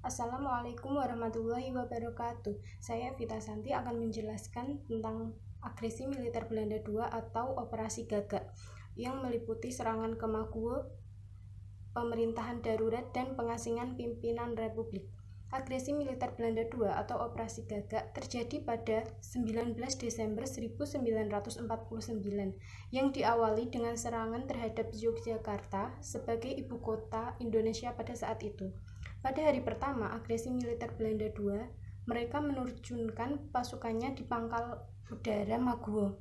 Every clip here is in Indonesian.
Assalamualaikum warahmatullahi wabarakatuh. Saya Vita Santi akan menjelaskan tentang agresi militer Belanda II atau Operasi Gagak yang meliputi serangan ke Maguwo, pemerintahan darurat, dan pengasingan pimpinan Republik. Agresi militer Belanda II atau Operasi Gagak terjadi pada 19 Desember 1949 yang diawali dengan serangan terhadap Yogyakarta sebagai ibu kota Indonesia pada saat itu. Pada hari pertama agresi militer Belanda II, mereka menerjunkan pasukannya di pangkal udara Maguwo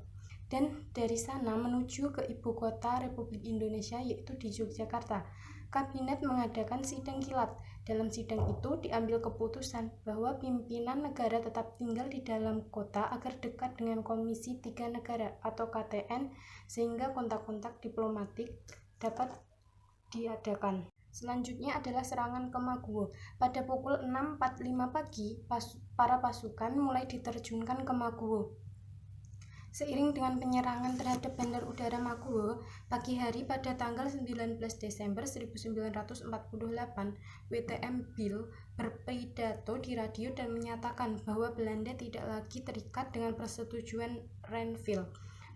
dan dari sana menuju ke ibu kota Republik Indonesia yaitu di Yogyakarta. Kabinet mengadakan sidang kilat. Dalam sidang itu diambil keputusan bahwa pimpinan negara tetap tinggal di dalam kota agar dekat dengan Komisi 3 Negara atau KTN sehingga kontak-kontak diplomatik dapat diadakan. Selanjutnya adalah serangan ke Maguwo. Pada pukul 6.45 pagi, para pasukan mulai diterjunkan ke Maguwo. Seiring dengan penyerangan terhadap bandar udara Maguwo, pagi hari pada tanggal 19 Desember 1948, WTM Bill berpidato di radio dan menyatakan bahwa Belanda tidak lagi terikat dengan persetujuan Renville.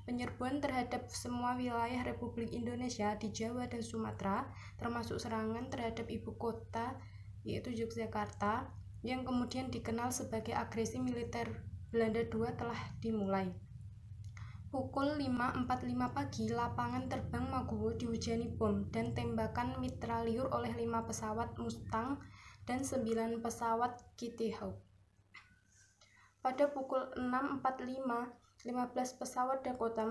Penyerbuan terhadap semua wilayah Republik Indonesia di Jawa dan Sumatera, termasuk serangan terhadap ibu kota yaitu Yogyakarta, yang kemudian dikenal sebagai agresi militer Belanda II telah dimulai. Pukul 5.45 pagi, lapangan terbang Maguwo dihujani bom dan tembakan mitraliur oleh 5 pesawat Mustang dan 9 pesawat Kitty Hawk. Pada pukul 6.45, 15 pesawat Dakota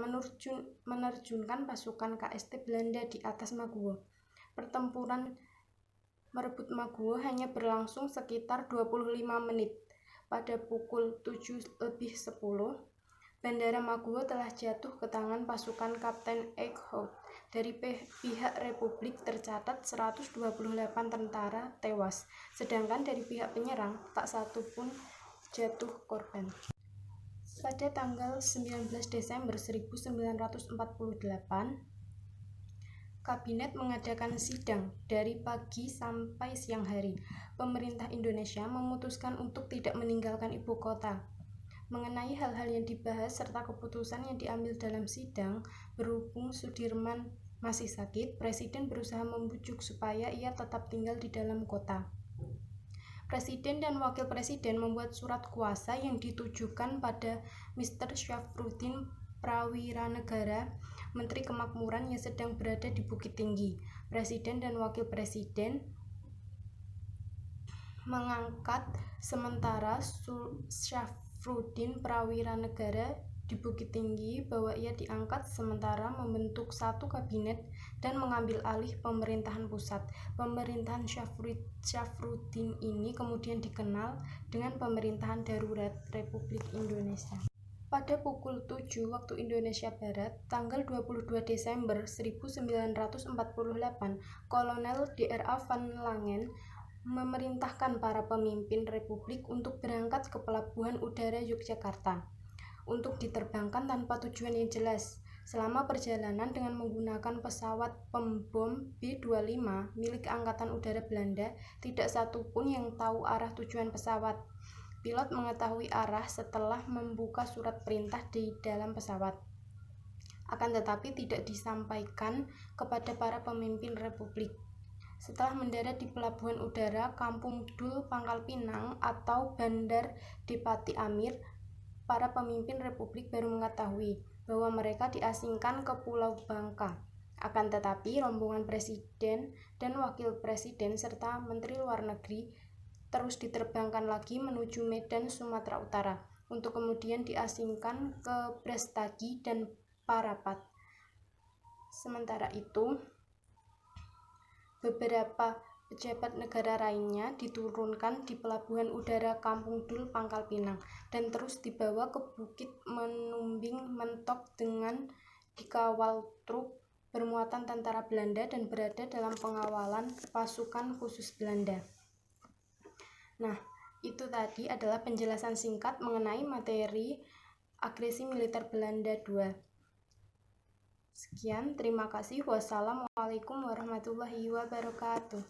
menerjunkan pasukan KST Belanda di atas Maguwo. Pertempuran merebut Maguwo hanya berlangsung sekitar 25 menit. Pada pukul 7.10, Bandara Maguwo telah jatuh ke tangan pasukan Kapten Eichhout. Dari pihak Republik tercatat 128 tentara tewas, sedangkan dari pihak penyerang tak satu pun jatuh korban. Pada tanggal 19 Desember 1948, Kabinet mengadakan sidang dari pagi sampai siang hari. Pemerintah Indonesia memutuskan untuk tidak meninggalkan ibu kota. Mengenai hal-hal yang dibahas serta keputusan yang diambil dalam sidang, berhubung Sudirman masih sakit, Presiden berusaha membujuk supaya ia tetap tinggal di dalam kota. Presiden dan Wakil Presiden membuat surat kuasa yang ditujukan pada Mr. Syafruddin Prawiranegara, Menteri Kemakmuran yang sedang berada di Bukit Tinggi. Presiden dan Wakil Presiden mengangkat sementara Syafruddin Prawiranegara di Bukit Tinggi bahwa ia diangkat sementara membentuk satu kabinet dan mengambil alih pemerintahan pusat. Pemerintahan Syafruddin ini kemudian dikenal dengan pemerintahan darurat Republik Indonesia. Pada pukul 7 waktu Indonesia Barat, tanggal 22 Desember 1948, Kolonel Dra. Van Langen memerintahkan para pemimpin Republik untuk berangkat ke Pelabuhan Udara Yogyakarta untuk diterbangkan tanpa tujuan yang jelas. Selama perjalanan dengan menggunakan pesawat pembom B-25 milik Angkatan Udara Belanda, tidak satu pun yang tahu arah tujuan pesawat. Pilot mengetahui arah setelah membuka surat perintah di dalam pesawat. Akan tetapi tidak disampaikan kepada para pemimpin Republik. Setelah mendarat di Pelabuhan Udara Kampung Dul Pangkal Pinang atau Bandar Depati Amir, para pemimpin Republik baru mengetahui bahwa mereka diasingkan ke Pulau Bangka. Akan tetapi rombongan Presiden dan Wakil Presiden serta Menteri Luar Negeri terus diterbangkan lagi menuju Medan, Sumatera Utara untuk kemudian diasingkan ke Brastagi dan Parapat. Sementara itu, beberapa pejabat negara lainnya diturunkan di Pelabuhan Udara Kampung Dul Pangkal Pinang dan terus dibawa ke Bukit Menumbing Mentok dengan dikawal truk bermuatan tentara Belanda dan berada dalam pengawalan pasukan khusus Belanda. Nah, itu tadi adalah penjelasan singkat mengenai materi agresi militer Belanda II. Sekian, terima kasih. Wassalamualaikum warahmatullahi wabarakatuh.